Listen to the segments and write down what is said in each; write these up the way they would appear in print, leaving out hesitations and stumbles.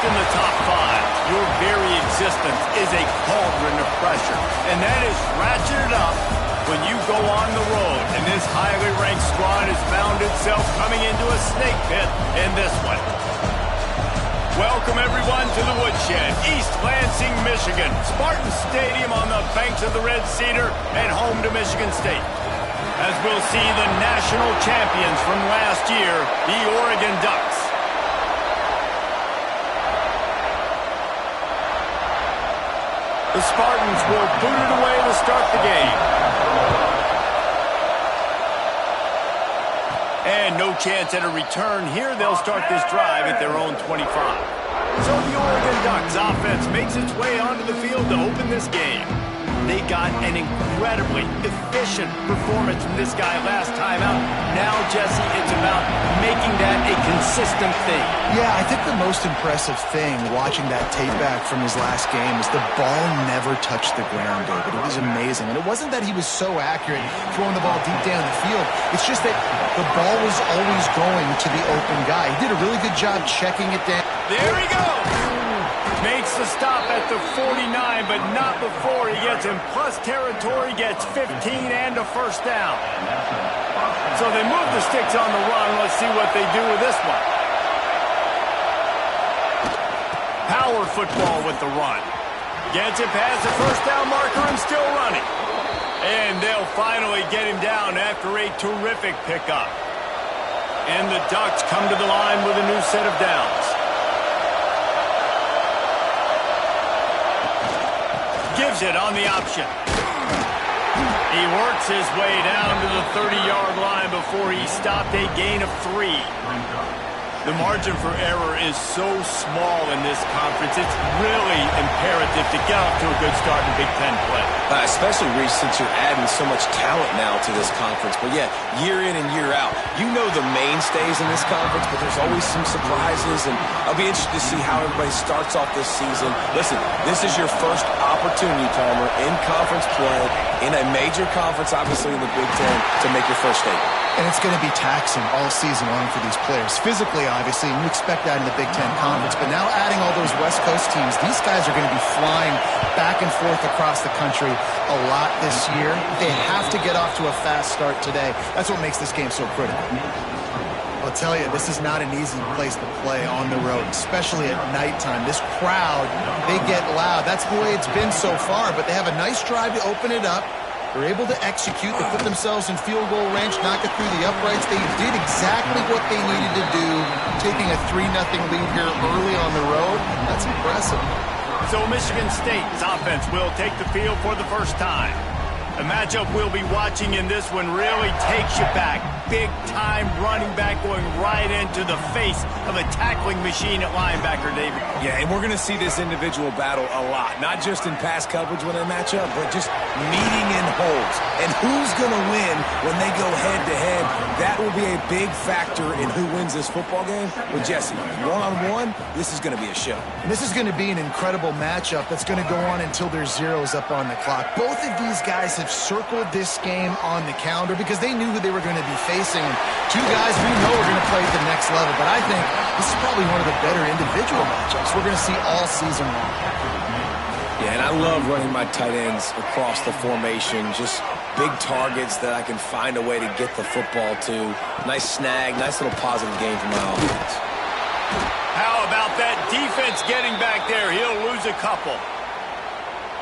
in the top five, your very existence is a cauldron of pressure. And that is ratcheted up when you go on the road. And this highly ranked squad has found itself coming into a snake pit in this one. Welcome, everyone, to the Woodshed, East Lansing, Michigan. Spartan Stadium on the banks of the Red Cedar and home to Michigan State. As we'll see the national champions from last year, the Oregon Ducks. The Spartans will boot it away to start the game. And no chance at a return here. They'll start this drive at their own 25. So the Oregon Ducks offense makes its way onto the field to open this game. They got an incredibly efficient performance from this guy last time out. Now, Jesse, it's about making that a consistent thing. Yeah, I think the most impressive thing watching that tape back from his last game is the ball never touched the ground, David. It was amazing. And it wasn't that he was so accurate throwing the ball deep down the field. It's just that the ball was always going to the open guy. He did a really good job checking it down. There he goes! Makes the stop at the 49, but not before he gets in plus territory, gets 15 and a first down. So they move the sticks on the run. Let's see what they do with this one. Power football with the run. Gets it past the first down marker and still running. And they'll finally get him down after a terrific pickup. And the Ducks come to the line with a new set of downs. Gives it on the option. He works his way down to the 30-yard line before he stopped a gain of 3. The margin for error is so small in this conference, it's really imperative to get off to a good start in Big Ten play. Especially, Reese, since you're adding so much talent now to this conference. But yeah, year in and year out, you know the mainstays in this conference, but there's always some surprises, and I'll be interested to see how everybody starts off this season. Listen, this is your first opportunity, Palmer, in conference play, in a major conference, obviously in the Big Ten, to make your first statement. And it's going to be taxing all season long for these players. Physically, obviously, and you expect that in the Big Ten Conference. But now adding all those West Coast teams, these guys are going to be flying back and forth across the country a lot this year. They have to get off to a fast start today. That's what makes this game so critical. I'll tell you, this is not an easy place to play on the road, especially at nighttime. This crowd, they get loud. That's the way it's been so far, but they have a nice drive to open it up. They're able to execute. They put themselves in field goal range, knock it through the uprights. They did exactly what they needed to do, taking a 3-0 lead here early on the road. That's impressive. So Michigan State's offense will take the field for the first time. The matchup we'll be watching in this one really takes you back. Big-time running back going right into the face of a tackling machine at linebacker, David. Yeah, and we're going to see this individual battle a lot. Not just in pass coverage when they match up, but just meeting in holes. And who's going to win when they go head-to-head? That will be a big factor in who wins this football game. But, Jesse, one-on-one, this is going to be a show. And this is going to be an incredible matchup that's going to go on until there's zeros up on the clock. Both of these guys have circled this game on the calendar because they knew who they were going to be facing. And two guys we know are going to play at the next level. But I think this is probably one of the better individual matchups we're going to see all season long. Yeah, and I love running my tight ends across the formation. Just big targets that I can find a way to get the football to. Nice snag, nice little positive game for my offense. How about that defense getting back there? He'll lose a couple.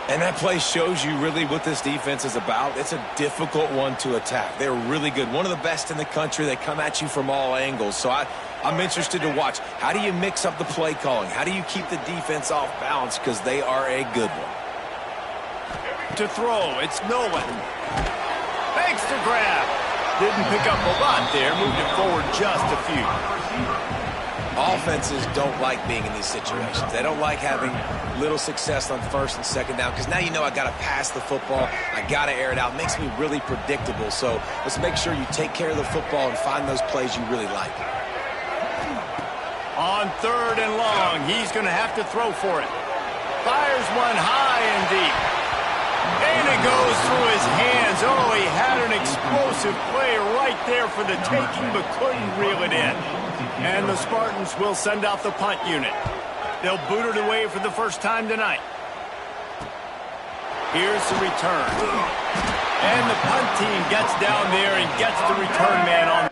And that play shows you really what this defense is about. It's a difficult one to attack. They're really good. One of the best in the country. They come at you from all angles. So I'm interested to watch. How do you mix up the play calling? How do you keep the defense off balance? Because they are a good one. To throw, it's Nolan. Thanks to grab. Didn't pick up a lot there. Moved it forward just a few. Offenses don't like being in these situations. They don't like having little success on first and second down because now you know I got to pass the football. I got to air it out. It makes me really predictable. So let's make sure you take care of the football and find those plays you really like. On 3rd and long, he's going to have to throw for it. Fires one high and deep. And it goes through his hands. Oh, he had an explosive play right there for the taking, but couldn't reel it in. And the Spartans will send out the punt unit. They'll boot it away for the first time tonight. Here's the return. And the punt team gets down there and gets the return man on.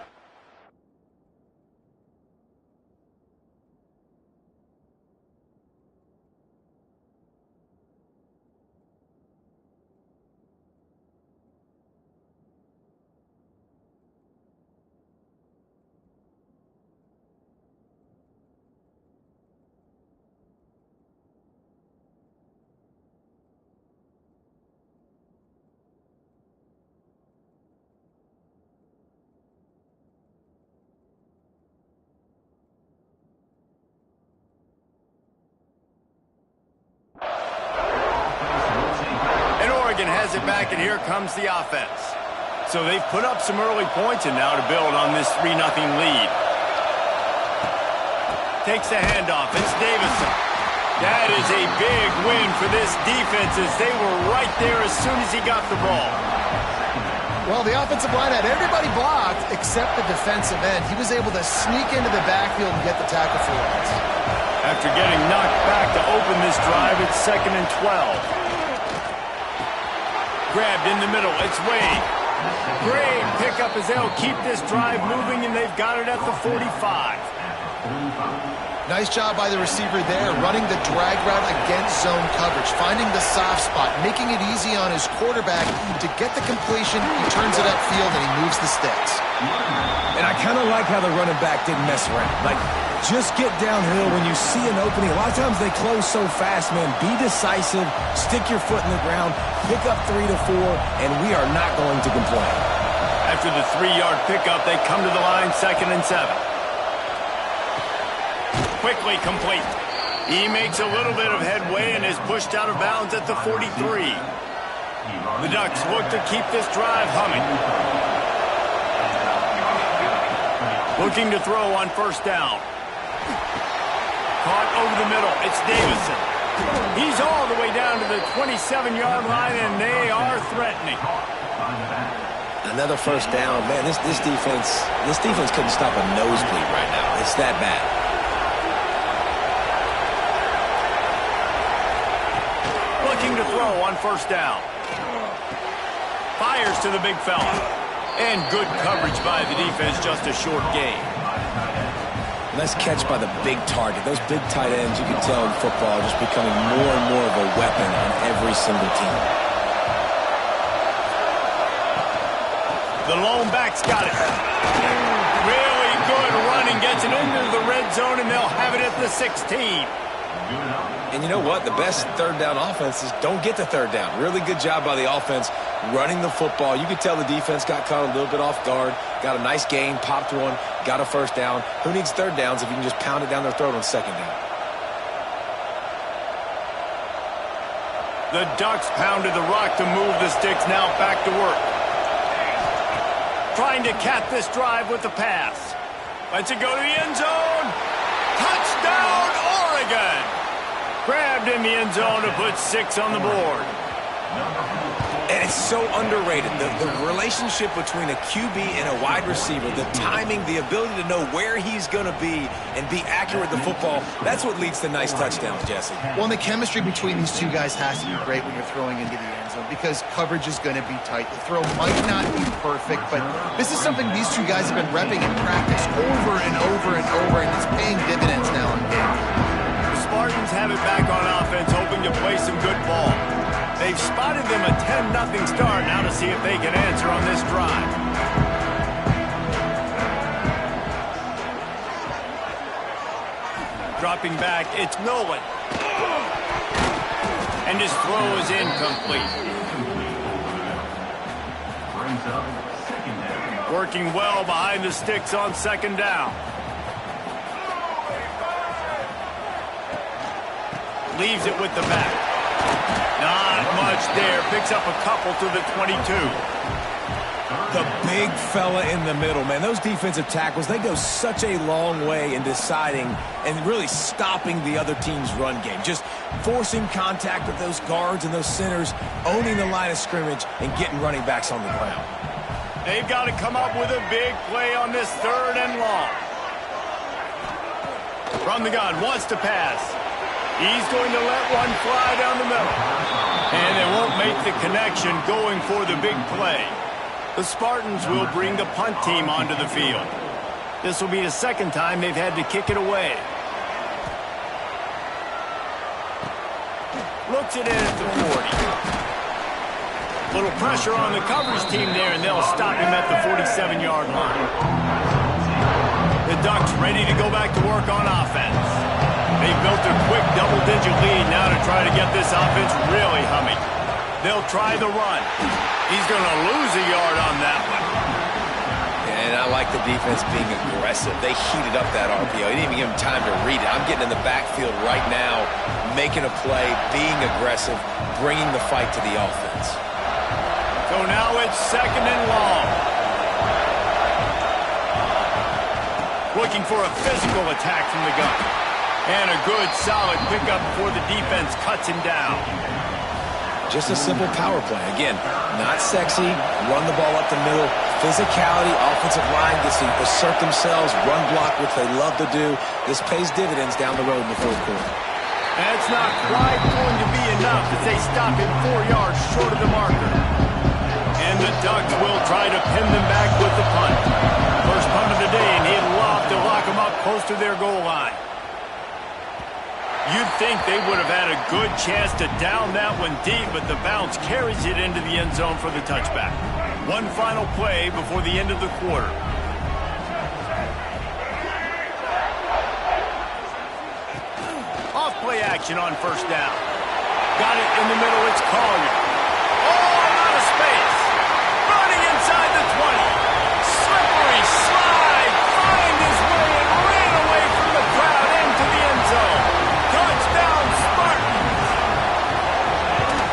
Has it back, and here comes the offense. So they've put up some early points, and now to build on this 3-0 lead. Takes the handoff. It's Davison. That is a big win for this defense, as they were right there as soon as he got the ball. Well, the offensive line had everybody blocked except the defensive end. He was able to sneak into the backfield and get the tackle for once. After getting knocked back to open this drive, it's 2nd and 12. Grabbed in the middle. It's Wade. Great pickup as they'll keep this drive moving, and they've got it at the 45. Nice job by the receiver there, running the drag route against zone coverage, finding the soft spot, making it easy on his quarterback to get the completion. He turns it upfield, and he moves the sticks. And I kind of like how the running back didn't mess around. Like, just get downhill when you see an opening. A lot of times they close so fast, man. Be decisive, stick your foot in the ground, pick up 3 to 4, and we are not going to complain. After the 3-yard pickup, they come to the line, 2nd and 7. Quickly complete. He makes a little bit of headway and is pushed out of bounds at the 43. The Ducks look to keep this drive humming. Looking to throw on 1st down. Caught over the middle. It's Davison. He's all the way down to the 27-yard line, and they are threatening. Another 1st down. Man, this defense couldn't stop a nosebleed right now. It's that bad. Looking to throw on 1st down. Fires to the big fella. And good coverage by the defense, just a short gain. Nice catch by the big target. Those big tight ends, you can tell in football, are just becoming more and more of a weapon on every single team. The lone back's got it. Really good running, gets it into the red zone, and they'll have it at the 16. And you know what? The best 3rd down offenses don't get to 3rd down. Really good job by the offense running the football. You could tell the defense got caught a little bit off guard. Got a nice gain, popped one, got a 1st down. Who needs 3rd downs if you can just pound it down their throat on 2nd down? The Ducks pounded the rock to move the sticks, now back to work. Trying to cap this drive with the pass. Lets it go to the end zone. Touchdown, Oregon! Grabbed in the end zone to put 6 on the board. And it's so underrated. The relationship between a QB and a wide receiver, the timing, the ability to know where he's going to be and be accurate with the football, that's what leads to nice touchdowns, Jesse. Well, and the chemistry between these two guys has to be great when you're throwing into the end zone because coverage is going to be tight. The throw might not be perfect, but this is something these two guys have been repping in practice over and over and over, and it's paying dividends now in game. The Spartans have it back on offense, hoping to play some good ball. They've spotted them a 10-0 start. Now to see if they can answer on this drive. Dropping back, it's Nolan. And his throw is incomplete. Working well behind the sticks on 2nd down. Leaves it with the back. Not much there. Picks up a couple to the 22. The big fella in the middle, man. Those defensive tackles, they go such a long way in deciding and really stopping the other team's run game. Just forcing contact with those guards and those centers, owning the line of scrimmage, and getting running backs on the ground. They've got to come up with a big play on this 3rd and long. From the gun, wants to pass. He's going to let one fly down the middle. And they won't make the connection going for the big play. The Spartans will bring the punt team onto the field. This will be the second time they've had to kick it away. Looks it in at the 40. Little pressure on the coverage team there, and they'll stop him at the 47-yard line. The Ducks ready to go back to work on offense. They've built a quick double-digit lead now to try to get this offense really humming. They'll try the run. He's going to lose a yard on that one. And I like the defense being aggressive. They heated up that RPO. He didn't even give him time to read it. I'm getting in the backfield right now, making a play, being aggressive, bringing the fight to the offense. So now it's 2nd and long. Looking for a physical attack from the gun. And a good, solid pickup before the defense cuts him down. Just a simple power play. Again, not sexy, run the ball up the middle. Physicality, offensive line gets to assert themselves, run block, which they love to do. This pays dividends down the road in the 4th quarter. That's not quite going to be enough as they stop him 4 yards short of the marker. And the Ducks will try to pin them back with the punt. First punt of the day, and he'd love to lock them up close to their goal line. You'd think they would have had a good chance to down that one deep, but the bounce carries it into the end zone for the touchback. One final play before the end of the quarter. Off play action on 1st down. Got it in the middle, it's Collier. Oh, out of space. Running inside the 20. Slippery slide. Find his way and ran away from the crowd into the end zone. Touchdown, Spartans!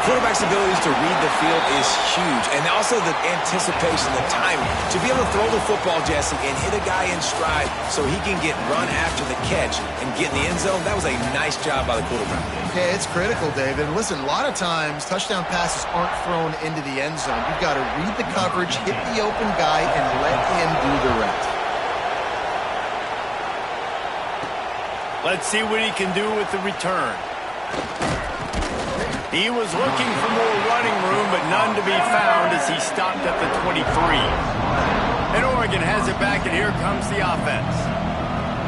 Quarterback's abilities to read the field is huge, and also the anticipation, the timing. To be able to throw the football, Jesse, and hit a guy in stride so he can get run after the catch and get in the end zone, that was a nice job by the quarterback. Yeah, it's critical, David. And listen, a lot of times, touchdown passes aren't thrown into the end zone. You've got to read the coverage, hit the open guy, and let him do the rest. Let's see what he can do with the return. He was looking for more running room, but none to be found as he stopped at the 23. And Oregon has it back, and here comes the offense.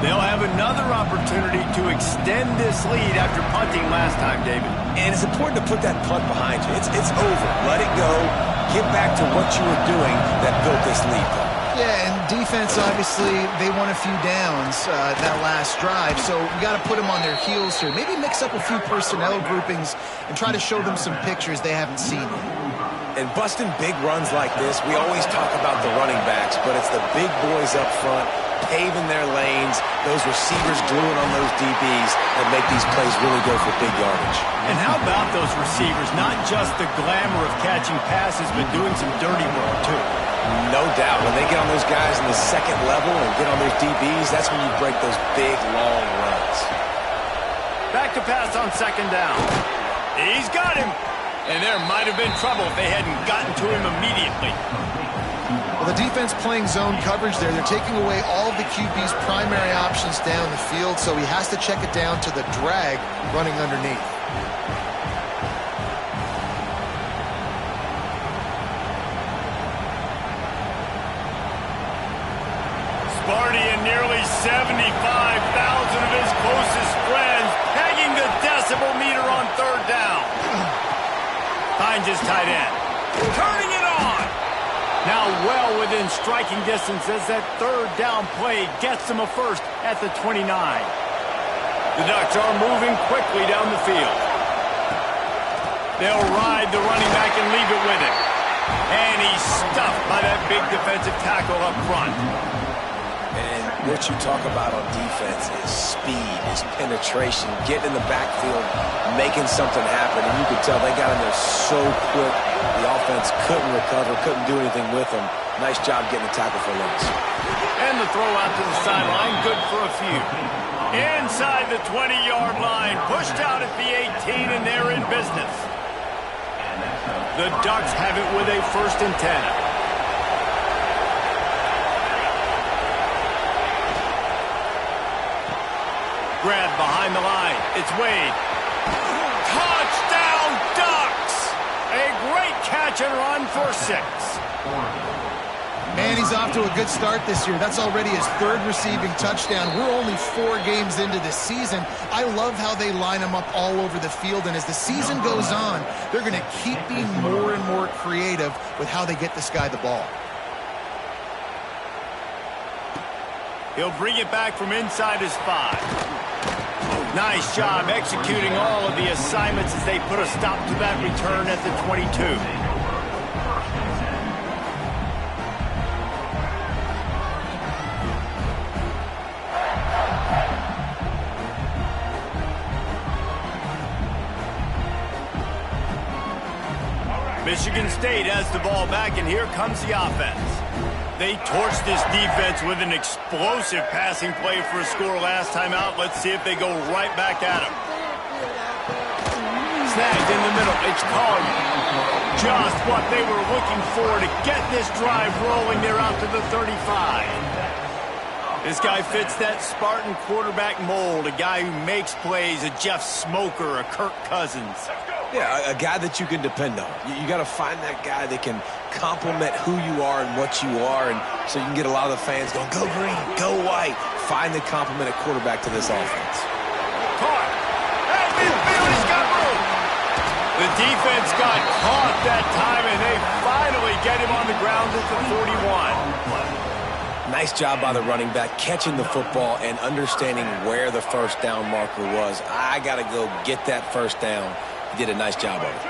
They'll have another opportunity to extend this lead after punting last time, David. And it's important to put that punt behind you. It's over. Let it go. Get back to what you were doing that built this lead, though. Yeah, and defense, obviously, they won a few downs that last drive, so you got to put them on their heels here. Maybe mix up a few personnel groupings and try to show them some pictures they haven't seen yet. And busting big runs like this, we always talk about the running backs, but it's the big boys up front, paving their lanes, those receivers gluing on those DBs that make these plays really go for big yardage. And how about those receivers? Not just the glamour of catching passes, but doing some dirty work, too. No doubt. When they get on those guys in the 2nd level and get on those DBs, that's when you break those big, long runs. Back to pass on 2nd down. He's got him. And there might have been trouble if they hadn't gotten to him immediately. Well, the defense playing zone coverage there. They're taking away all of the QB's primary options down the field, so he has to check it down to the drag running underneath. Sparty and nearly 75,000 of his closest friends pegging the decibel meter on 3rd down. Finds his tight end. Turning it on. Now well within striking distance as that 3rd down play gets him a first at the 29. The Ducks are moving quickly down the field. They'll ride the running back and leave it with him. And he's stuffed by that big defensive tackle up front. And what you talk about on defense is speed, is penetration, getting in the backfield, making something happen. And you could tell they got in there so quick. The offense couldn't recover, couldn't do anything with them. Nice job getting the tackle for loss. And the throw out to the sideline, good for a few. Inside the 20-yard line, pushed out at the 18, and they're in business. The Ducks have it with a 1st and 10. grab behind the line. It's Wade. Touchdown, Ducks! A great catch and run for 6. Man, he's off to a good start this year. That's already his 3rd receiving touchdown. We're only 4 games into this season. I love how they line him up all over the field, and as the season goes on, they're going to keep being more and more creative with how they get this guy the ball. He'll bring it back from inside his 5. Nice job executing all of the assignments as they put a stop to that return at the 22. Michigan State has the ball back, and here comes the offense. They torched this defense with an explosive passing play for a score last time out. Let's see if they go right back at him. Snagged in the middle. It's Collier. Just what they were looking for to get this drive rolling. They're out to the 35. This guy fits that Spartan quarterback mold, a guy who makes plays, a Jeff Smoker, a Kirk Cousins. Yeah, a guy that you can depend on. You got to find that guy that can complement who you are and what you are, and so you can get a lot of the fans going, go green, go white. Find the complement at quarterback to this offense. Caught. Hey, he's got room. The defense got caught that time, and they finally get him on the ground at the 41. Nice job by the running back, catching the football and understanding where the first down marker was. I got to go get that first down. He did a nice job of it.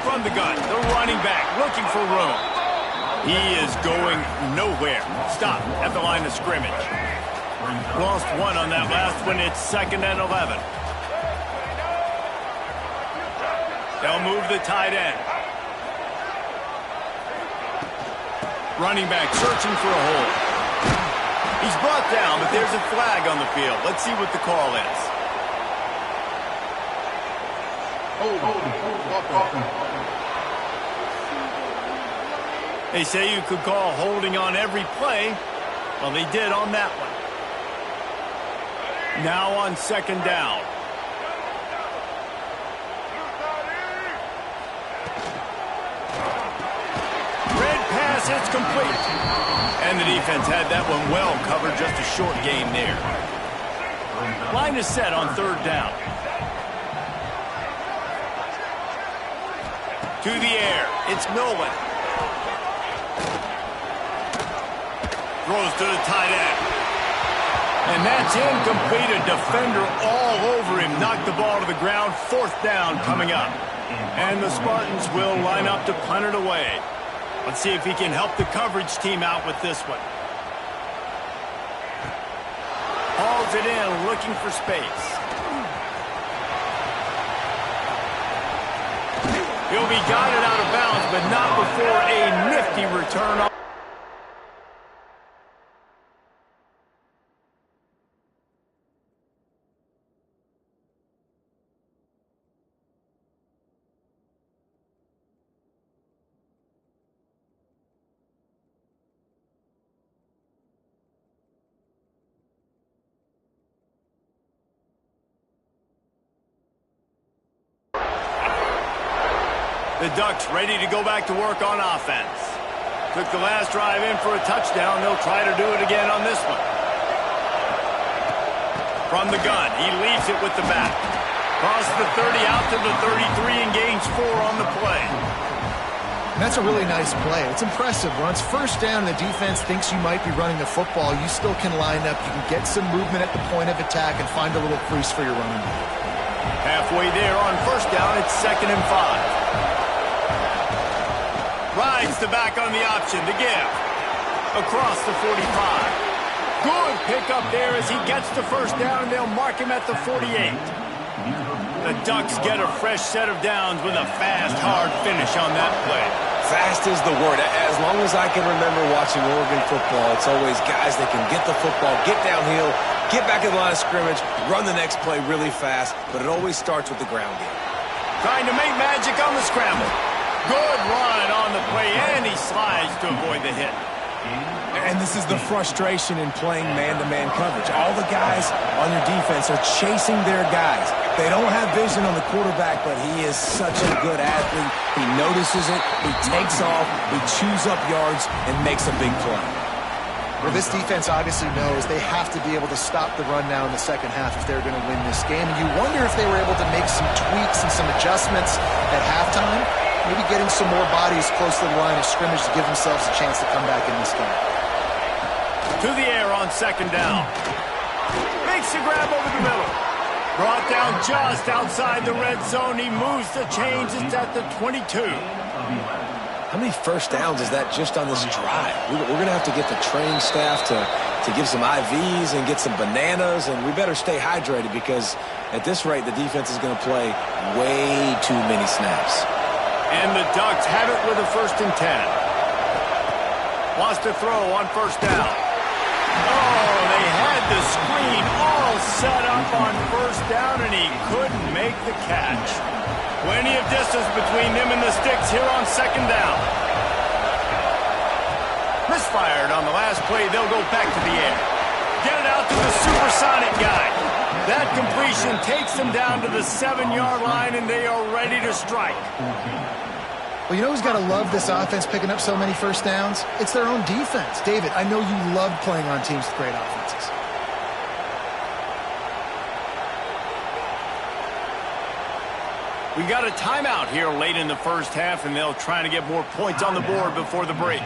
From the gun, the running back looking for room. He is going nowhere. Stop at the line of scrimmage. Lost 1 on that last one. It's 2nd and 11. They'll move the tight end. Running back searching for a hole. He's brought down, but there's a flag on the field. Let's see what the call is. They say you could call holding on every play. Well, they did on that one. Now on 2nd down. It's complete. And the defense had that one well covered. Just a short game there. Line is set on 3rd down. To the air. It's Nolan. Throws to the tight end. And that's incomplete. A defender all over him. Knocked the ball to the ground. 4th down coming up. And the Spartans will line up to punt it away. Let's see if he can help the coverage team out with this one. Hauls it in, looking for space. He'll be guided out of bounds, but not before a nifty return. The Ducks ready to go back to work on offense. Took the last drive in for a touchdown. They'll try to do it again on this one. From the gun, he leaves it with the back. Cross the 30 out to the 33 and gains 4 on the play. That's a really nice play. It's impressive. When it's 1st down and the defense thinks you might be running the football, you still can line up. You can get some movement at the point of attack and find a little crease for your running back. Halfway there on 1st down, it's 2nd and 5. Rides the back on the option to give. Across the 45. Good pickup there as he gets the 1st down, and they'll mark him at the 48. The Ducks get a fresh set of downs with a fast, hard finish on that play. Fast is the word. As long as I can remember watching Oregon football, it's always guys that can get the football, get downhill, get back in the line of scrimmage, run the next play really fast, but it always starts with the ground game. Trying to make magic on the scramble. Good run on the play, and he slides to avoid the hit. And this is the frustration in playing man-to-man coverage. All the guys on your defense are chasing their guys. They don't have vision on the quarterback, but he is such a good athlete. He notices it, he takes off, he chews up yards, and makes a big play. Well, this defense obviously knows they have to be able to stop the run now in the second half if they're going to win this game. And you wonder if they were able to make some tweaks and some adjustments at halftime, maybe getting some more bodies close to the line of scrimmage to give themselves a chance to come back in this game. To the air on second down. Makes the grab over the middle. Brought down just outside the red zone. He moves the chains. It's at the 22. How many first downs is that just on this drive? We're going to have to get the training staff to give some IVs and get some bananas, and we better stay hydrated because at this rate, the defense is going to play way too many snaps. And the Ducks have it with a 1st and 10. Wants to throw on first down. Oh, they had the screen all set up on first down, and he couldn't make the catch. Plenty of distance between them and the sticks here on second down. Misfired on the last play. They'll go back to the air. Get it out to the supersonic guy. That completion takes them down to the 7-yard line, and they are ready to strike. Well, you know who's got to love this offense picking up so many first downs? It's their own defense. David, I know you love playing on teams with great offenses. We got a timeout here late in the first half, and they'll try to get more points on the board before the break.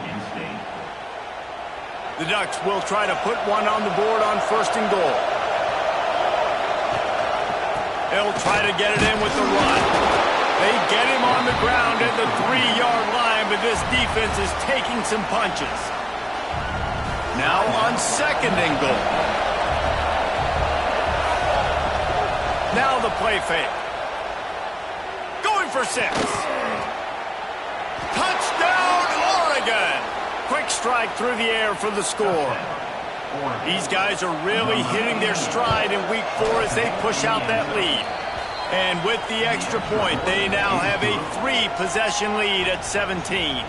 The Ducks will try to put one on the board on 1st and goal. They'll try to get it in with the run. They get him on the ground at the 3-yard line, but this defense is taking some punches. Now on 2nd and goal. Now the play fake. Going for 6. Touchdown, Oregon! Quick strike through the air for the score. These guys are really hitting their stride in week 4 as they push out that lead. And with the extra point, they now have a 3-possession lead at 17.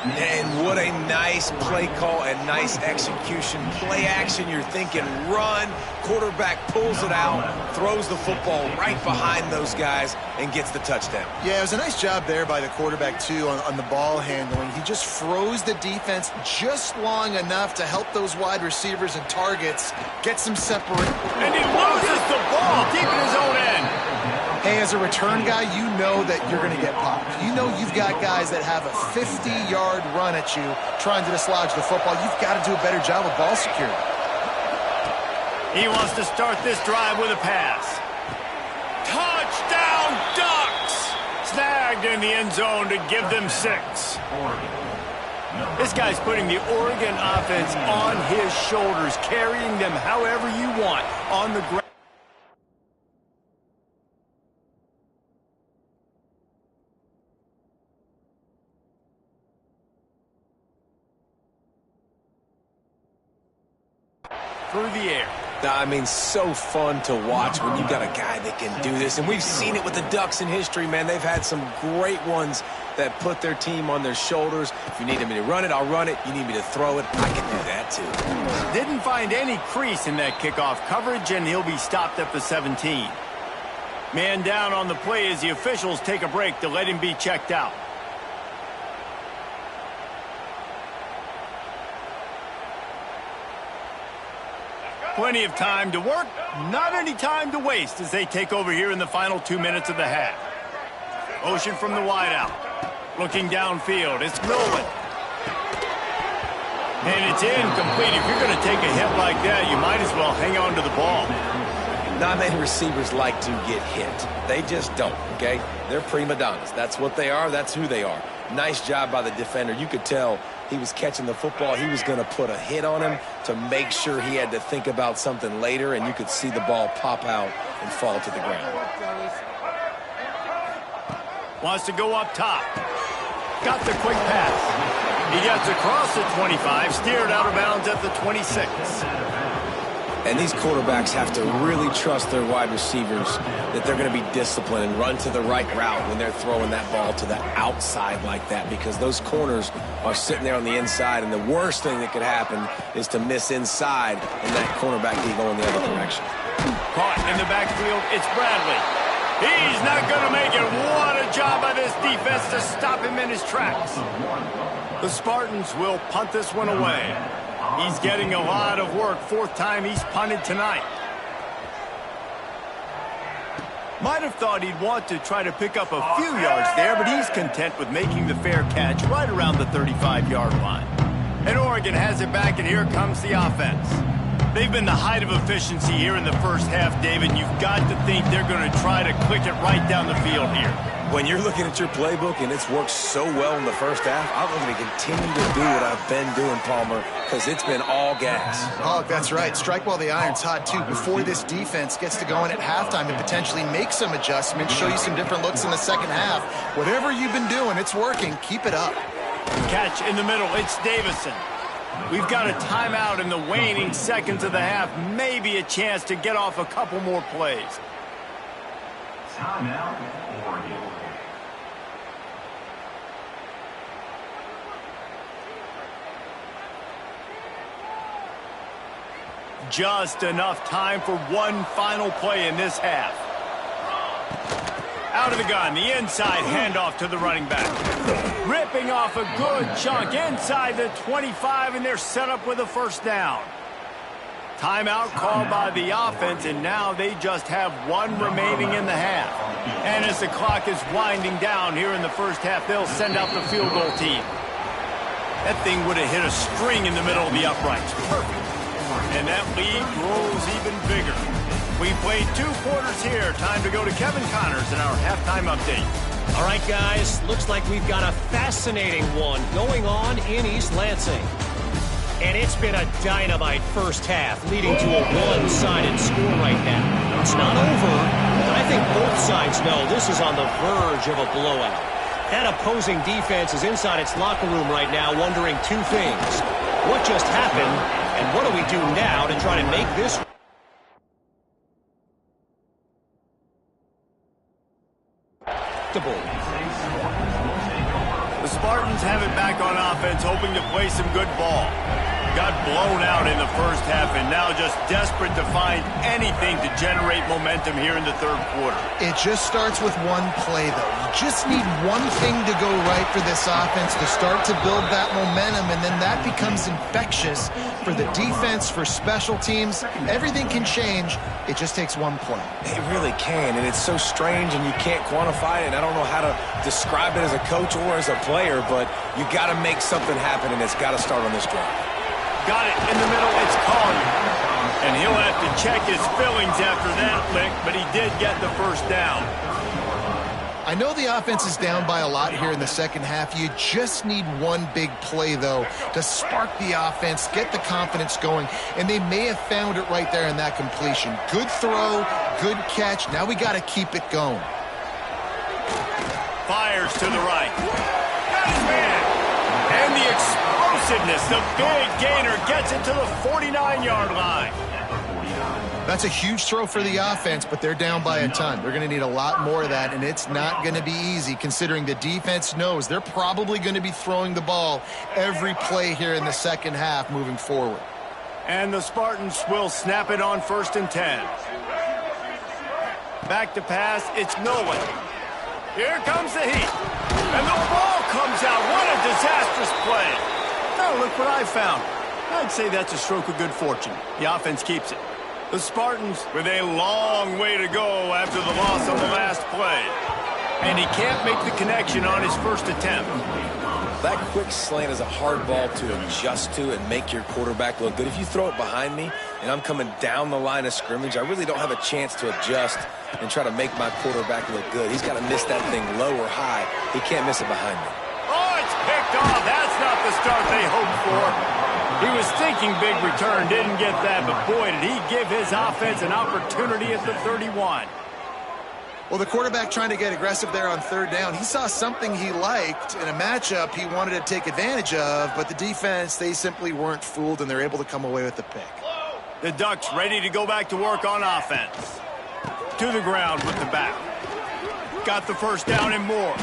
And what a nice play call and nice execution. Play action, you're thinking run. Quarterback pulls it out, throws the football right behind those guys, and gets the touchdown. Yeah, it was a nice job there by the quarterback, too, on the ball handling. He just froze the defense just long enough to help those wide receivers and targets get some separation. And he loses the ball deep in his own end. Hey, as a return guy, you know that you're going to get popped. You know you've got guys that have a 50-yard run at you trying to dislodge the football. You've got to do a better job of ball security. He wants to start this drive with a pass. Touchdown, Ducks! Snagged in the end zone to give them 6. This guy's putting the Oregon offense on his shoulders, carrying them however you want on the ground. Through the air. I mean, so fun to watch when you got a guy that can do this. And we've seen it with the Ducks in history, man. They've had some great ones that put their team on their shoulders. If you need me to run it, I'll run it. You need me to throw it, I can do that too. Didn't find any crease in that kickoff coverage, and he'll be stopped at the 17. Man down on the play as the officials take a break to let him be checked out. Plenty of time to work, not any time to waste as they take over here in the final 2 minutes of the half. Motion from the wideout. Looking downfield, it's Nolan. And it's incomplete. If you're going to take a hit like that, you might as well hang on to the ball. Not many receivers like to get hit. They just don't, okay? They're prima donnas. That's what they are. That's who they are. Nice job by the defender. You could tell he was catching the football. He was going to put a hit on him to make sure he had to think about something later, and you could see the ball pop out and fall to the ground. Wants to go up top. Got the quick pass. He gets across the 25, steered out of bounds at the 26. And these quarterbacks have to really trust their wide receivers that they're going to be disciplined and run to the right route when they're throwing that ball to the outside like that, because those corners are sitting there on the inside, and the worst thing that could happen is to miss inside and that cornerback be going the other direction. Caught in the backfield, it's Bradley. He's not going to make it. What a job by this defense to stop him in his tracks. The Spartans will punt this one away. He's getting a lot of work. Fourth time he's punted tonight. Might have thought he'd want to try to pick up a few yards there, but he's content with making the fair catch right around the 35-yard line. And Oregon has it back, and here comes the offense. They've been the height of efficiency here in the first half, David. You've got to think they're going to try to click it right down the field here. When you're looking at your playbook and it's worked so well in the first half, I'm going to continue to do what I've been doing, Palmer, because it's been all gas. Oh, that's right. Strike while the iron's hot, too, before this defense gets to go in at halftime and potentially make some adjustments, show you some different looks in the second half. Whatever you've been doing, it's working. Keep it up. Catch in the middle. It's Davison. We've got a timeout in the waning seconds of the half. Maybe a chance to get off a couple more plays. Timeout, Oregon. Just enough time for one final play in this half. Out of the gun, the inside handoff to the running back. Ripping off a good chunk inside the 25, and they're set up with a first down. Timeout called by the offense, and now they just have one remaining in the half. And as the clock is winding down here in the first half, they'll send out the field goal team. That thing would have hit a string in the middle of the uprights. Perfect. And that lead grows even bigger. We played 2 quarters here. Time to go to Kevin Connors in our halftime update. All right, guys. Looks like we've got a fascinating one going on in East Lansing. And it's been a dynamite first half, leading to a one-sided score right now. It's not over, but I think both sides know this is on the verge of a blowout. That opposing defense is inside its locker room right now wondering 2 things. What just happened, and what do we do now to try to make this... The Spartans have it back on offense, hoping to play some good ball. Got blown out in the first half and now just desperate to find anything to generate momentum here in the third quarter. It just starts with one play, though. You just need one thing to go right for this offense to start to build that momentum, and then that becomes infectious for the defense, for special teams. Everything can change. It just takes one play. It really can, and it's so strange, and you can't quantify it, and I don't know how to describe it as a coach or as a player, but you got to make something happen, and it's got to start on this drive. Got it in the middle, it's Collier. And he'll have to check his fillings after that lick, but he did get the first down. I know the offense is down by a lot here in the second half. You just need one big play, though, to spark the offense, get the confidence going, and they may have found it right there in that completion. Good throw, good catch. Now we got to keep it going. Fires to the right. Got his man. And the explosiveness, the big gainer gets it to the 49-yard line. That's a huge throw for the offense, but they're down by a ton. They're going to need a lot more of that, and it's not going to be easy considering the defense knows they're probably going to be throwing the ball every play here in the second half moving forward. And the Spartans will snap it on 1st and 10. Back to pass, it's Nolan. Here comes the heat. And the ball comes out. What a disastrous play. Now look what I found. I'd say that's a stroke of good fortune. The offense keeps it. The Spartans with a long way to go after the loss on the last play. And he can't make the connection on his first attempt. That quick slant is a hard ball to adjust to and make your quarterback look good. If you throw it behind me and I'm coming down the line of scrimmage, I really don't have a chance to adjust and try to make my quarterback look good. He's got to miss that thing low or high. He can't miss it behind me. Oh, it's picked off. That's not the start they hoped for. He was thinking big return, didn't get that, but boy, did he give his offense an opportunity at the 31. Well, the quarterback trying to get aggressive there on 3rd down. He saw something he liked in a matchup he wanted to take advantage of, but the defense, they simply weren't fooled, and they're able to come away with the pick. The Ducks ready to go back to work on offense. To the ground with the back. Got the first down and more.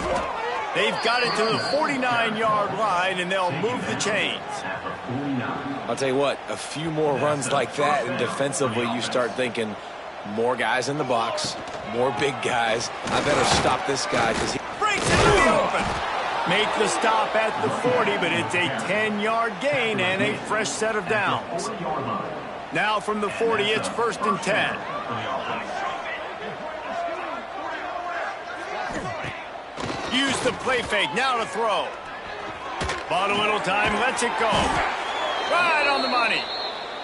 They've got it to the 49-yard line, and they'll move the chains. I'll tell you what, a few more runs like that, and defensively you start thinking more guys in the box, more big guys. I better stop this guy because he breaks it in the open. Make the stop at the 40, but it's a 10-yard gain and a fresh set of downs. Now from the 40, it's 1st and 10. Use the play fake, now to throw. Bought a little time, lets it go. Right on the money.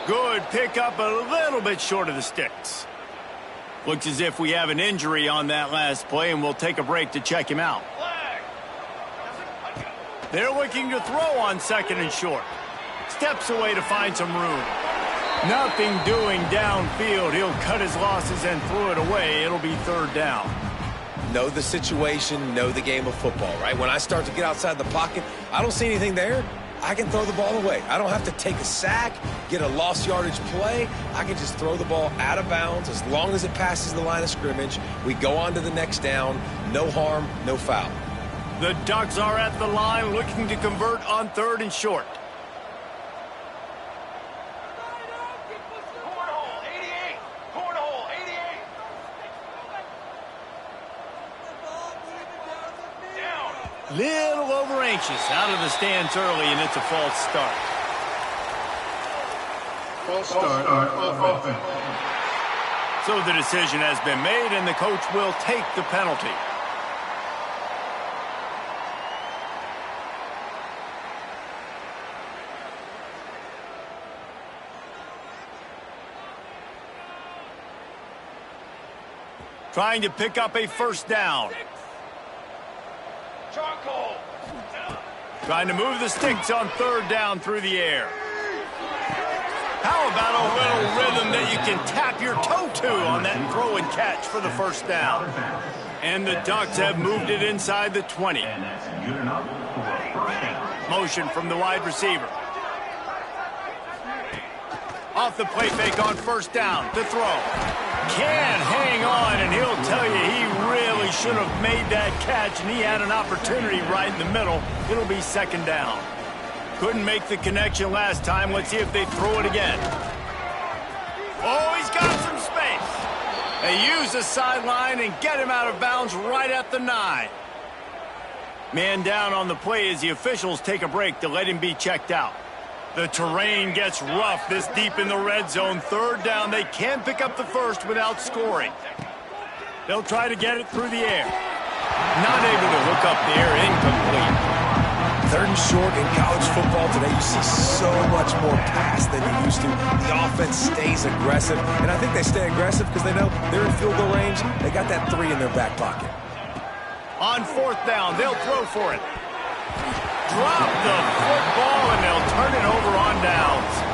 Good pickup, a little bit short of the sticks. Looks as if we have an injury on that last play, and we'll take a break to check him out. They're looking to throw on 2nd and short. Steps away to find some room. Nothing doing downfield. He'll cut his losses and throw it away. It'll be 3rd down. know the situation, know the game of football, right? When I start to get outside the pocket, I don't see anything there. I can throw the ball away. I don't have to take a sack, get a lost yardage play. I can just throw the ball out of bounds as long as it passes the line of scrimmage. We go on to the next down. No harm, no foul. The Ducks are at the line looking to convert on 3rd and short. Little over anxious, out of the stands early, and it's a false start. False start on offense. So the decision has been made, and the coach will take the penalty. Trying to pick up a 1st down. Trying to move the sticks on 3rd down through the air. How about a little rhythm that you can tap your toe to on that throw and catch for the 1st down? And the Ducks have moved it inside the 20. Motion from the wide receiver. Off the play fake on 1st down. The throw. Can't hang on, and he'll tell you he really should have made that catch, and he had an opportunity right in the middle. It'll be 2nd down. Couldn't make the connection last time. Let's see if they throw it again. Oh, he's got some space. They use the sideline and get him out of bounds right at the 9. Man down on the play as the officials take a break to let him be checked out. The terrain gets rough this deep in the red zone. 3rd down, they can't pick up the 1st without scoring. They'll try to get it through the air. Not able to hook up there, incomplete. 3rd and short in college football today, you see so much more pass than you used to. The offense stays aggressive, and I think they stay aggressive because they know they're in field goal range. They got that 3 in their back pocket. On 4th down, they'll throw for it. Drop the football, and they'll turn it over on downs.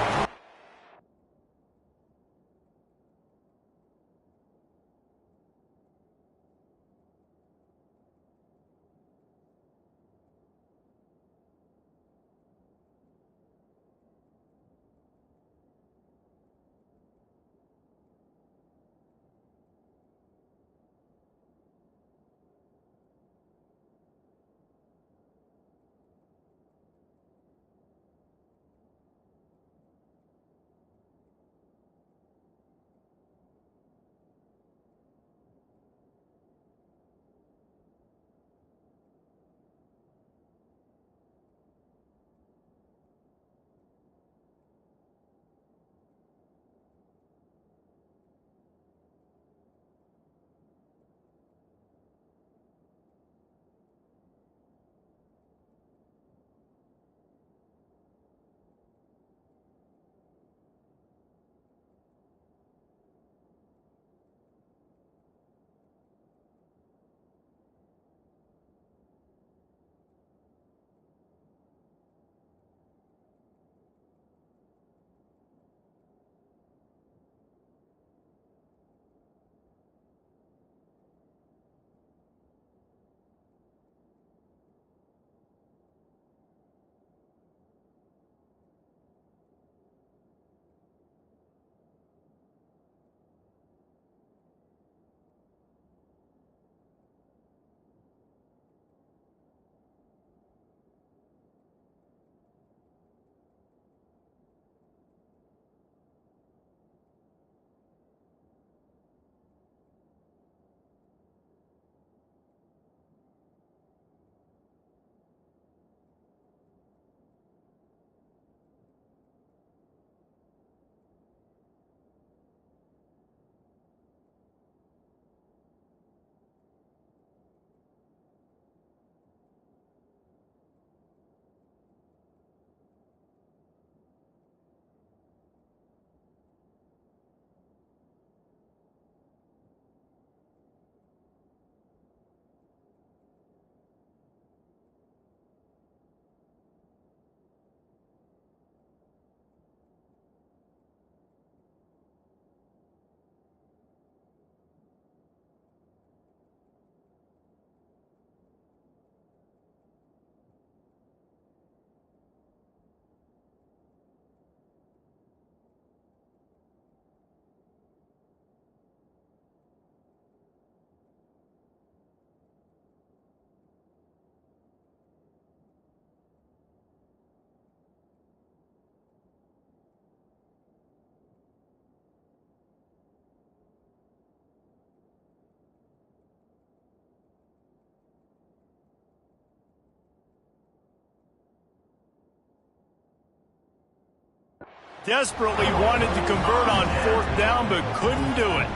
Desperately wanted to convert on 4th down, but couldn't do it.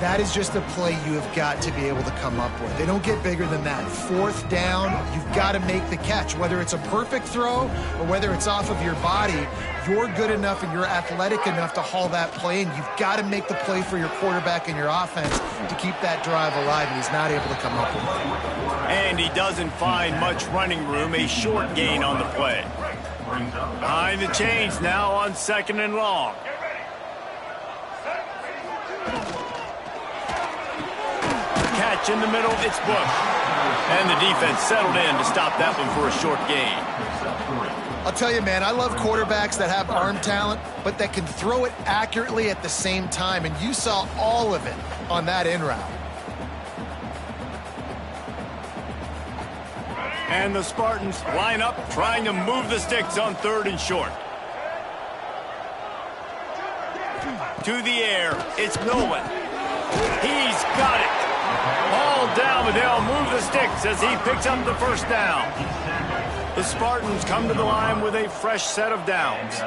That is just a play you have got to be able to come up with. They don't get bigger than that. 4th down, you've got to make the catch. Whether it's a perfect throw or whether it's off of your body, you're good enough and you're athletic enough to haul that play, and you've got to make the play for your quarterback and your offense to keep that drive alive, and he's not able to come up with it. And he doesn't find much running room, a short gain on the play. Behind the chains now on 2nd and long. Catch in the middle, it's Bush. And the defense settled in to stop that one for a short gain. I'll tell you, man, I love quarterbacks that have arm talent, but that can throw it accurately at the same time, and you saw all of it on that in route. And the Spartans line up, trying to move the sticks on 3rd and short. To the air, it's Nolan. He's got it. Ball down, but they'll move the sticks as he picks up the 1st down. The Spartans come to the line with a fresh set of downs.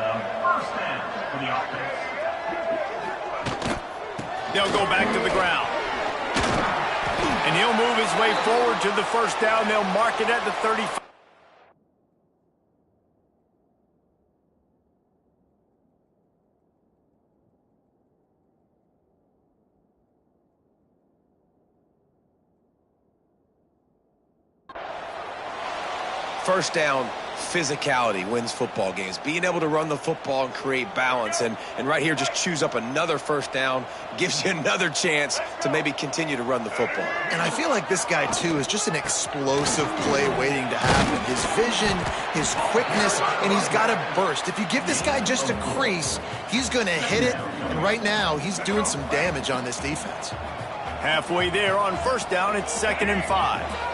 They'll go back to the ground. And he'll move his way forward to the 1st down. They'll mark it at the 35. First down, physicality wins football games. Being able to run the football and create balance. And right here, just choose up another 1st down, gives you another chance to maybe continue to run the football. And I feel like this guy, too, is just an explosive play waiting to happen. His vision, his quickness, and he's got a burst. If you give this guy just a crease, he's going to hit it. And right now, he's doing some damage on this defense. Halfway there on 1st down, it's 2nd and 5.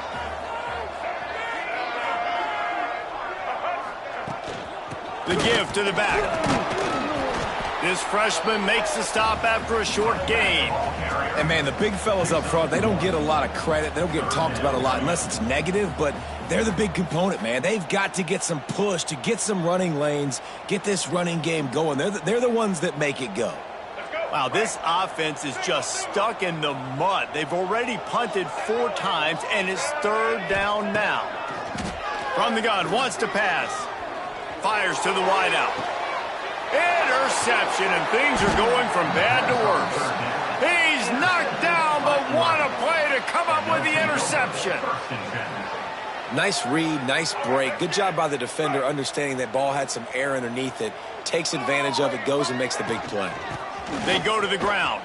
The give to the back. This freshman makes the stop after a short gain. And, man, the big fellas up front, they don't get a lot of credit. They don't get talked about a lot unless it's negative, but they're the big component, man. They've got to get some push, to get some running lanes, get this running game going. They're the ones that make it go. Wow, this offense is just stuck in the mud. They've already punted 4 times, and it's 3rd down now. From the gun, wants to pass. Fires to the wideout. Interception, and things are going from bad to worse. He's knocked down, but what a play to come up with the interception. Nice read, nice break. Good job by the defender understanding that ball had some air underneath it, takes advantage of it, goes and makes the big play. They go to the ground.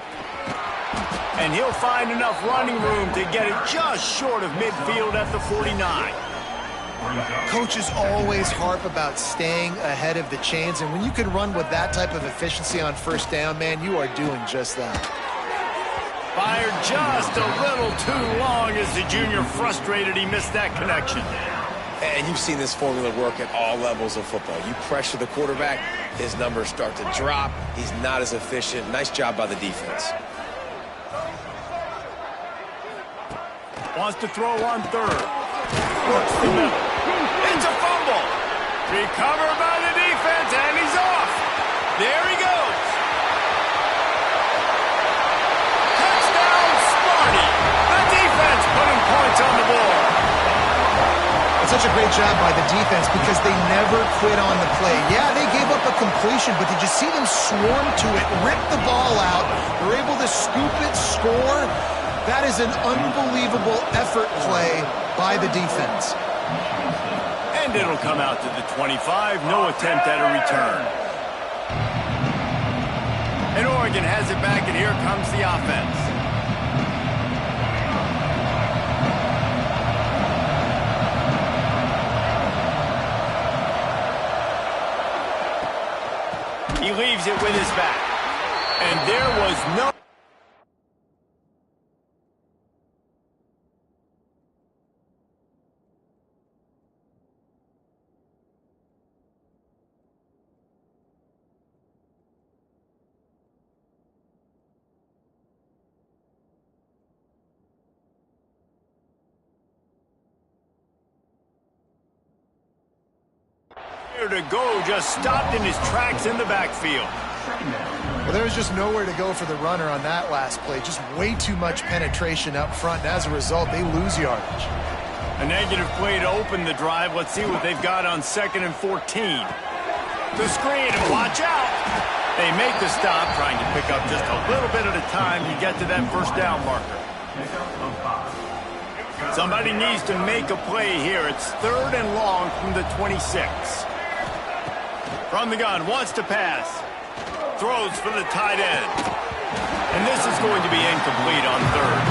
And he'll find enough running room to get it just short of midfield at the 49. Coaches always harp about staying ahead of the chains, and when you can run with that type of efficiency on 1st down, man, you are doing just that. Fired just a little too long as the junior frustrated he missed that connection. And you've seen this formula work at all levels of football. You pressure the quarterback, his numbers start to drop. He's not as efficient. Nice job by the defense. Wants to throw on 3rd. Works the middle. It's a fumble. Recovered by the defense, and he's off. There he goes. Touchdown, Sparty. The defense putting points on the board. It's such a great job by the defense because they never quit on the play. Yeah, they gave up a completion, but did you see them swarm to it, rip the ball out? They're able to scoop it, score. That is an unbelievable effort play by the defense. And it'll come out to the 25. No attempt at a return. And Oregon has it back, and here comes the offense. He leaves it with his back. And there was no... To go, just stopped in his tracks in the backfield. Well, there was just nowhere to go for the runner on that last play. Just way too much penetration up front, and as a result, they lose yardage. A negative play to open the drive. Let's see what they've got on 2nd and 14. The screen, and watch out! They make the stop, trying to pick up just a little bit at a time to get to that first down marker. Somebody needs to make a play here. It's 3rd and long from the 26. From the gun, wants to pass. Throws for the tight end. And this is going to be incomplete on 3rd.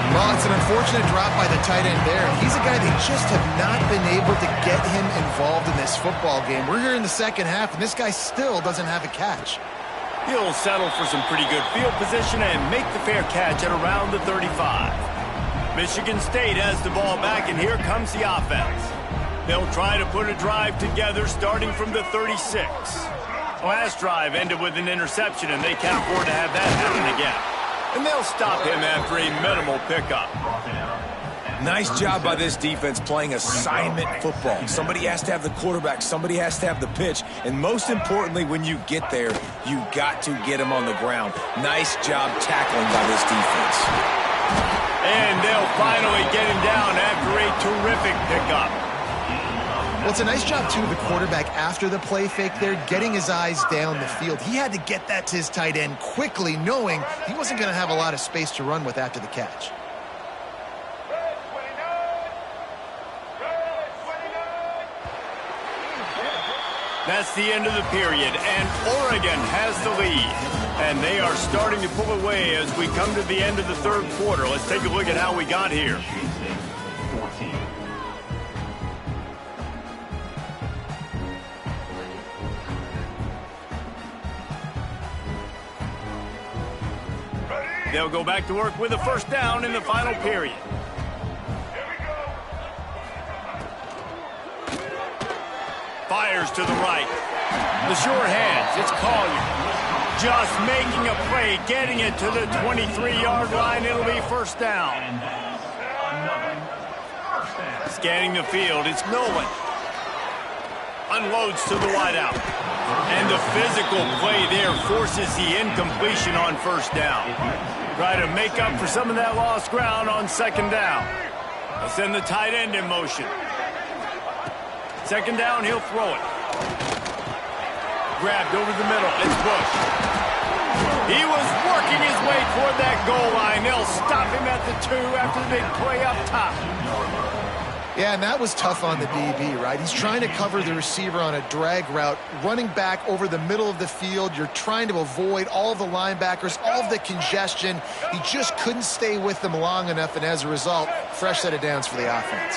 Well, it's an unfortunate drop by the tight end there. He's a guy they just have not been able to get him involved in this football game. We're here in the second half, and this guy still doesn't have a catch. He'll settle for some pretty good field position and make the fair catch at around the 35. Michigan State has the ball back, and here comes the offense. They'll try to put a drive together starting from the 36. Last drive ended with an interception, and they can't afford to have that happen again. And they'll stop him after a minimal pickup. Nice job by this defense playing assignment football. Somebody has to have the quarterback, somebody has to have the pitch, and most importantly, when you get there, you got to get him on the ground. Nice job tackling by this defense. And they'll finally get him down after a terrific pickup. Well, it's a nice job, too, of the quarterback after the play fake there, getting his eyes down the field. He had to get that to his tight end quickly, knowing he wasn't going to have a lot of space to run with after the catch. That's the end of the period, and Oregon has the lead. And they are starting to pull away as we come to the end of the 3rd quarter. Let's take a look at how we got here. They'll go back to work with a first down in the final period. Fires to the right. The sure hands. It's Collier. Just making a play, getting it to the 23-yard line. It'll be first down. Scanning the field. It's Nolan. Unloads to the wideout. And the physical play there forces the incompletion on first down. Try to make up for some of that lost ground on 2nd down. They'll send the tight end in motion. 2nd down, he'll throw it. Grabbed over the middle. It's Bush. He was working his way toward that goal line. They'll stop him at the 2 after the big play up top. Yeah, and that was tough on the DB, right? He's trying to cover the receiver on a drag route, running back over the middle of the field. You're trying to avoid all of the linebackers, all of the congestion. He just couldn't stay with them long enough, and as a result, fresh set of downs for the offense.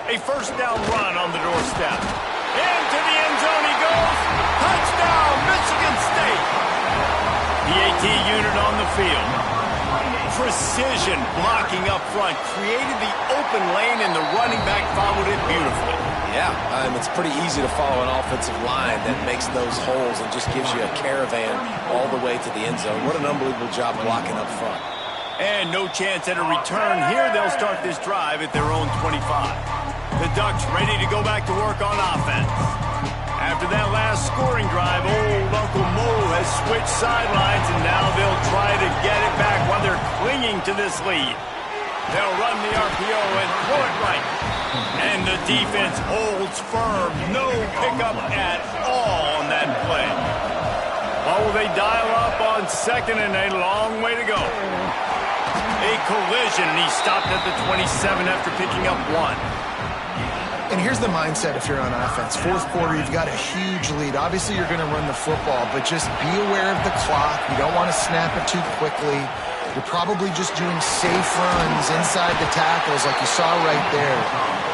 A first down run on the doorstep. Into the end zone he goes. Touchdown, Michigan State. The AT unit on the field. Precision blocking up front. Created the open lane, and the running back followed it beautifully. Yeah, it's pretty easy to follow an offensive line that makes those holes and just gives you a caravan all the way to the end zone. What an unbelievable job blocking up front. And no chance at a return. Here they'll start this drive at their own 25. The Ducks ready to go back to work on offense. After that last scoring drive, old Uncle Mo has switched sidelines, and now they'll try to get it back while they're clinging to this lead. They'll run the RPO and throw it right. And the defense holds firm. No pickup at all on that play. Well, will they dial up on 2nd and a long way to go? A collision, and he stopped at the 27 after picking up 1. And here's the mindset if you're on offense. 4th quarter, you've got a huge lead. Obviously, you're going to run the football, but just be aware of the clock. You don't want to snap it too quickly. You're probably just doing safe runs inside the tackles like you saw right there.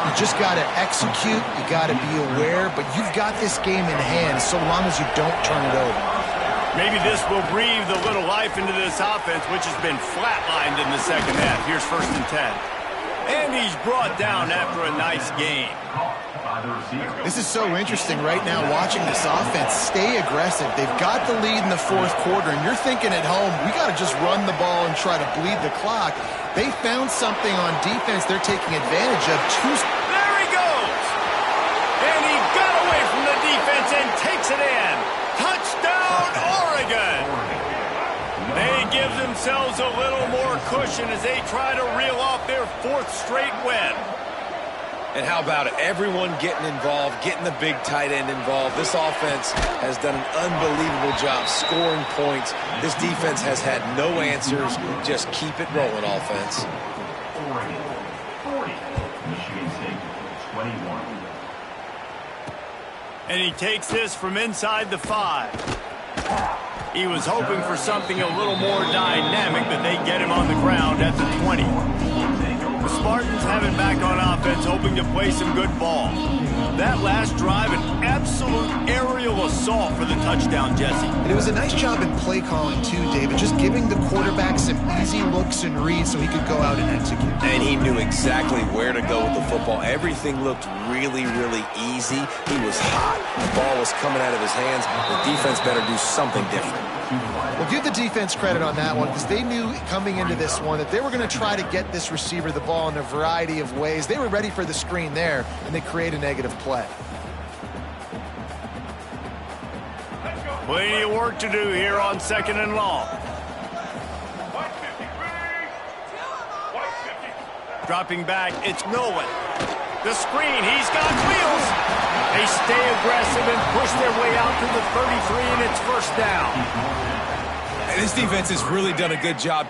You just got to execute. You got to be aware, but you've got this game in hand so long as you don't turn it over. Maybe this will breathe a little life into this offense, which has been flatlined in the second half. Here's 1st and 10. And he's brought down after a nice game. This is so interesting right now watching this offense stay aggressive. They've got the lead in the 4th quarter, and you're thinking at home, we got to just run the ball and try to bleed the clock. They found something on defense they're taking advantage of. There he goes! fires and takes it in. Touchdown, Oregon! They give themselves a little more cushion as they try to reel off their 4th straight win. And how about it? Everyone getting involved, getting the big tight end involved. This offense has done an unbelievable job scoring points. This defense has had no answers. Just keep it rolling, offense. 40. Michigan State, 21. And he takes this from inside the 5. He was hoping for something a little more dynamic, but they get him on the ground at the 20. The Spartans have it back on offense, hoping to play some good ball. That last drive, an absolute aerial assault for the touchdown, Jesse. And it was a nice job in play calling, too, David, just giving the quarterback some easy looks and reads so he could go out and execute. And he knew exactly where to go with the football. Everything looked really, really easy. He was hot. The ball was coming out of his hands. The defense better do something different. Well, give the defense credit on that one because they knew coming into this one that they were going to try to get this receiver the ball in a variety of ways. They were ready for the screen there, and they create a negative play. Plenty of work to do here on 2nd and long. Dropping back, it's Nolan. The screen, he's got wheels. They stay aggressive and push their way out to the 33, and it's 1st down. And this defense has really done a good job.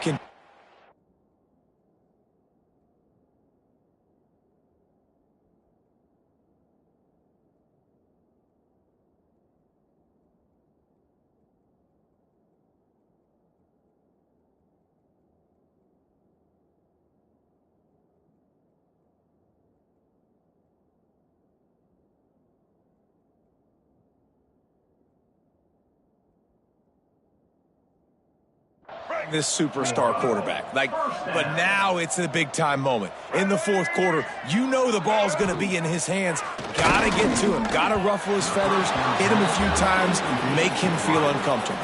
This superstar quarterback. But now it's a big-time moment. In the 4th quarter, you know the ball's going to be in his hands. Got to get to him. Got to ruffle his feathers, hit him a few times, make him feel uncomfortable.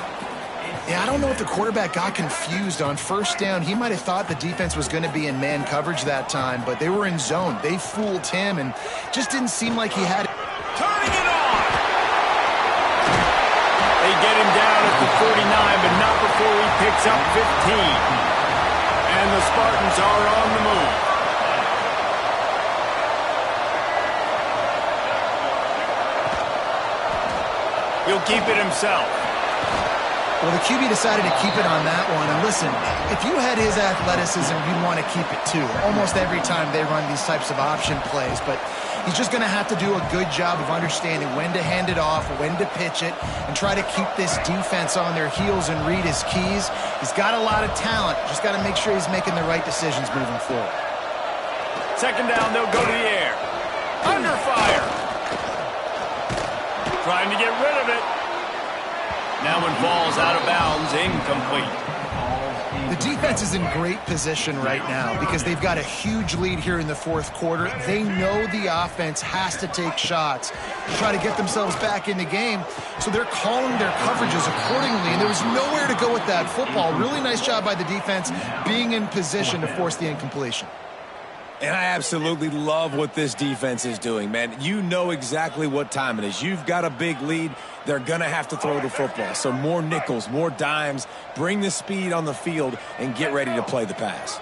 Yeah, I don't know if the quarterback got confused on 1st down. He might have thought the defense was going to be in man coverage that time, but they were in zone. They fooled him and just didn't seem like he had it. Turning it on! They get him down at the 49, but not before he picks up 15. And the Spartans are on the move. He'll keep it himself. Well, the QB decided to keep it on that one. And listen, if you had his athleticism, you'd want to keep it too. Almost every time they run these types of option plays. But he's just going to have to do a good job of understanding when to hand it off, when to pitch it, and try to keep this defense on their heels and read his keys. He's got a lot of talent. Just got to make sure he's making the right decisions moving forward. 2nd down, they'll go to the air. Under fire. Trying to get rid of it. That one falls out of bounds, incomplete. The defense is in great position right now because they've got a huge lead here in the 4th quarter. They know the offense has to take shots to try to get themselves back in the game, so they're calling their coverages accordingly, and there was nowhere to go with that football. Really nice job by the defense being in position to force the incompletion. And I absolutely love what this defense is doing, man. You know exactly what time it is. You've got a big lead. They're going to have to throw the football. So more nickels, more dimes, bring the speed on the field, and get ready to play the pass.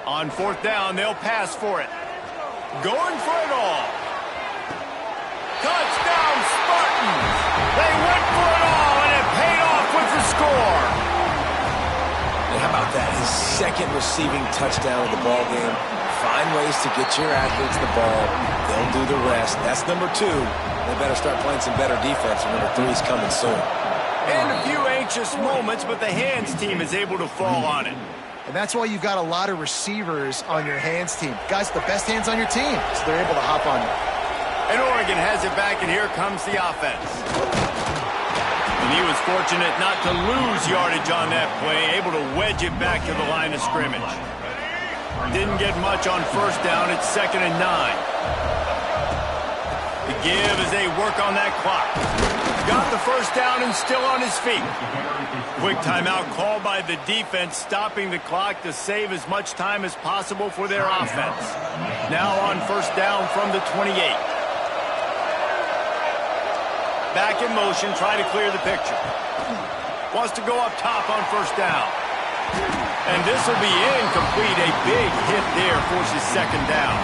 On 4th down, they'll pass for it. Going for it all. Touchdown, Spartans! They went for it all, and it paid off with the score. And how about that? His 2nd receiving touchdown of the ball game. Find ways to get your athletes the ball. They'll do the rest. That's number 2. They better start playing some better defense. Number 3's coming soon. And a few anxious moments, but the hands team is able to fall on it. And that's why you've got a lot of receivers on your hands team. Guys, the best hands on your team, so they're able to hop on you. And Oregon has it back, and here comes the offense. And he was fortunate not to lose yardage on that play, able to wedge it back to the line of scrimmage. Didn't get much on 1st down. It's 2nd and 9. The give as they work on that clock. Got the 1st down and still on his feet. Quick timeout called by the defense, stopping the clock to save as much time as possible for their offense. Now on 1st down from the 28. Back in motion, try to clear the picture. Wants to go up top on first down. And this will be incomplete. A big hit there forces second down.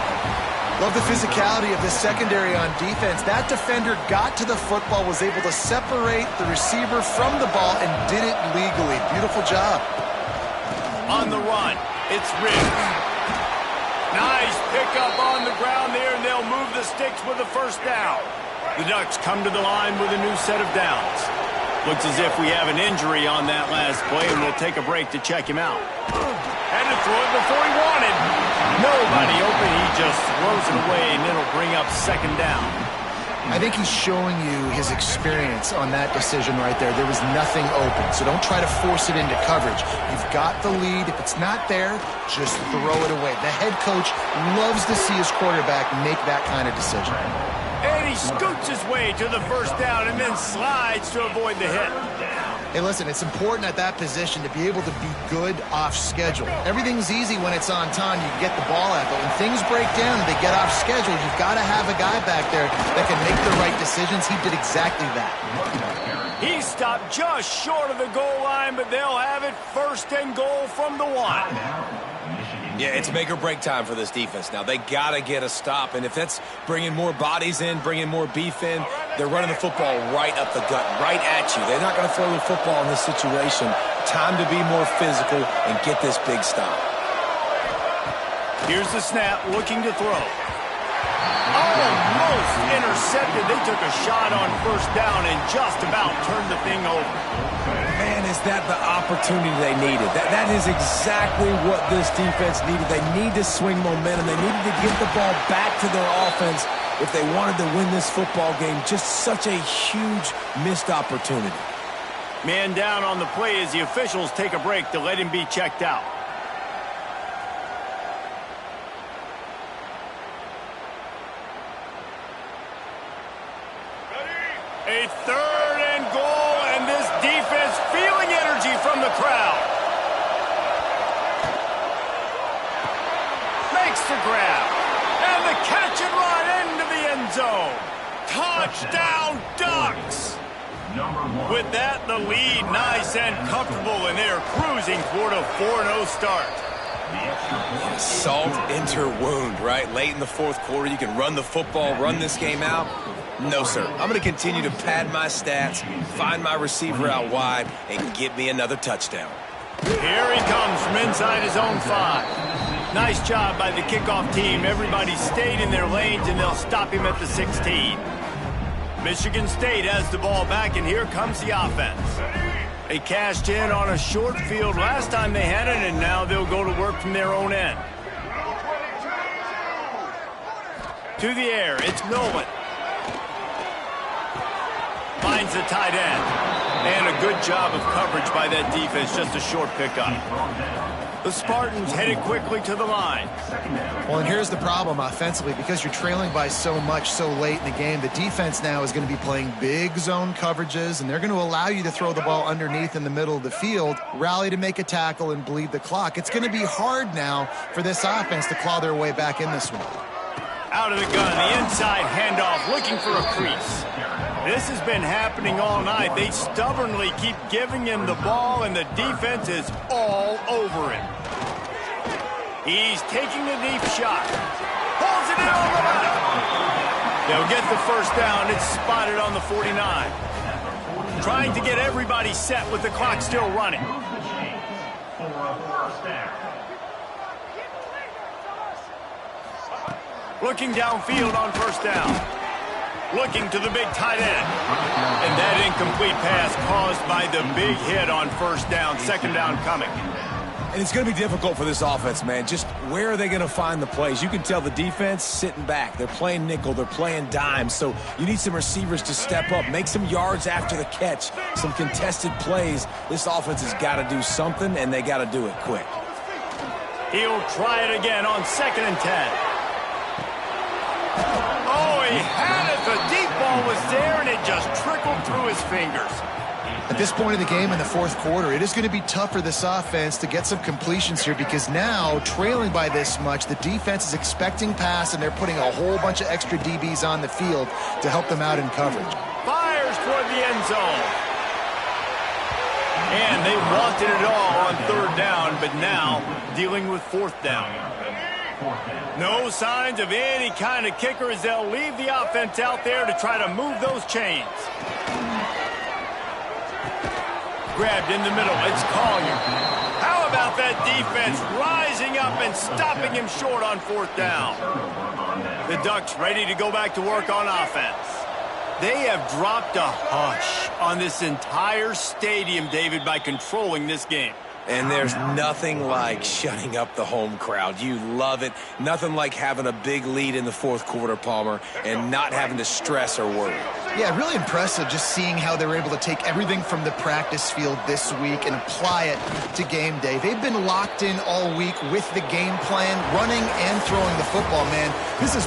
Love the physicality of the secondary on defense. That defender got to the football, was able to separate the receiver from the ball, and did it legally. Beautiful job. On the run, it's Riggs. Nice pickup on the ground there, and they'll move the sticks with a first down. The Ducks come to the line with a new set of downs. Looks as if we have an injury on that last play, and we'll take a break to check him out. Had to throw it before he wanted. Nobody open. He just throws it away, and it'll bring up second down. I think he's showing you his experience on that decision right there. There was nothing open, so don't try to force it into coverage. You've got the lead. If it's not there, just throw it away. The head coach loves to see his quarterback make that kind of decision. And he scoots his way to the first down and then slides to avoid the hit. Hey, listen, it's important at that position to be able to be good off schedule. Everything's easy when it's on time. You can get the ball out, but when things break down and they get off schedule, you've got to have a guy back there that can make the right decisions. He did exactly that. He stopped just short of the goal line, but they'll have it first and goal from the 1. Yeah, it's make or break time for this defense now. They got to get a stop, and if that's bringing more bodies in, bringing more beef in, they're running the football right up the gut, right at you. They're not going to throw the football in this situation. Time to be more physical and get this big stop. Here's the snap, looking to throw. Almost intercepted. They took a shot on first down and just about turned the thing over. Man, is that the opportunity they needed. That is exactly what this defense needed. They need to swing momentum. They needed to get the ball back to their offense if they wanted to win this football game. Just such a huge missed opportunity. Man down on the play as the officials take a break to let him be checked out. A third and goal, and this defense feeling energy from the crowd. Makes the grab, and the catch and run into the end zone. Touchdown, Ducks! With that, the lead nice and comfortable, and they're cruising toward a 4-0 start. Salt into wound, right? Late in the fourth quarter, you can run the football, run this game out. No, sir. I'm going to continue to pad my stats, find my receiver out wide, and get me another touchdown. Here he comes from inside his own 5. Nice job by the kickoff team. Everybody stayed in their lanes, and they'll stop him at the 16. Michigan State has the ball back, and here comes the offense. They cashed in on a short field last time they had it, and now they'll go to work from their own end. To the air, it's Nolan. Finds the tight end. And a good job of coverage by that defense, just a short pickup. The Spartans headed quickly to the line. Well, and here's the problem offensively. Because you're trailing by so much so late in the game, the defense now is going to be playing big zone coverages, and they're going to allow you to throw the ball underneath in the middle of the field, rally to make a tackle, and bleed the clock. It's going to be hard now for this offense to claw their way back in this one. Out of the gun, the inside handoff, looking for a crease. This has been happening all night. They stubbornly keep giving him the ball, and the defense is all over it. He's taking a deep shot. Pulls it in on the left. They'll get the first down. It's spotted on the 49. Trying to get everybody set with the clock still running. Looking downfield on first down. Looking to the big tight end. And that incomplete pass caused by the big hit on first down. Second down coming. And it's going to be difficult for this offense, man. Just where are they going to find the plays? You can tell the defense sitting back. They're playing nickel. They're playing dime. So you need some receivers to step up, make some yards after the catch, some contested plays. This offense has got to do something, and they got to do it quick. He'll try it again on 2nd and 10. Oh, he had it. The deep ball was there, and it just trickled through his fingers. At this point of the game in the fourth quarter, it is going to be tough for this offense to get some completions here because now, trailing by this much, the defense is expecting pass, and they're putting a whole bunch of extra DBs on the field to help them out in coverage. Fires end zone. And they wanted it all on third down, but now dealing with fourth down. No signs of any kind of kicker as they'll leave the offense out there to try to move those chains. Grabbed in the middle. It's Collier. How about that defense rising up and stopping him short on fourth down? The Ducks ready to go back to work on offense. They have dropped a hush on this entire stadium, David, by controlling this game. And there's nothing like shutting up the home crowd. You love it. Nothing like having a big lead in the fourth quarter, Palmer, and not having to stress or worry. Yeah, really impressive just seeing how they were able to take everything from the practice field this week and apply it to game day. They've been locked in all week with the game plan, running and throwing the football, man. This has been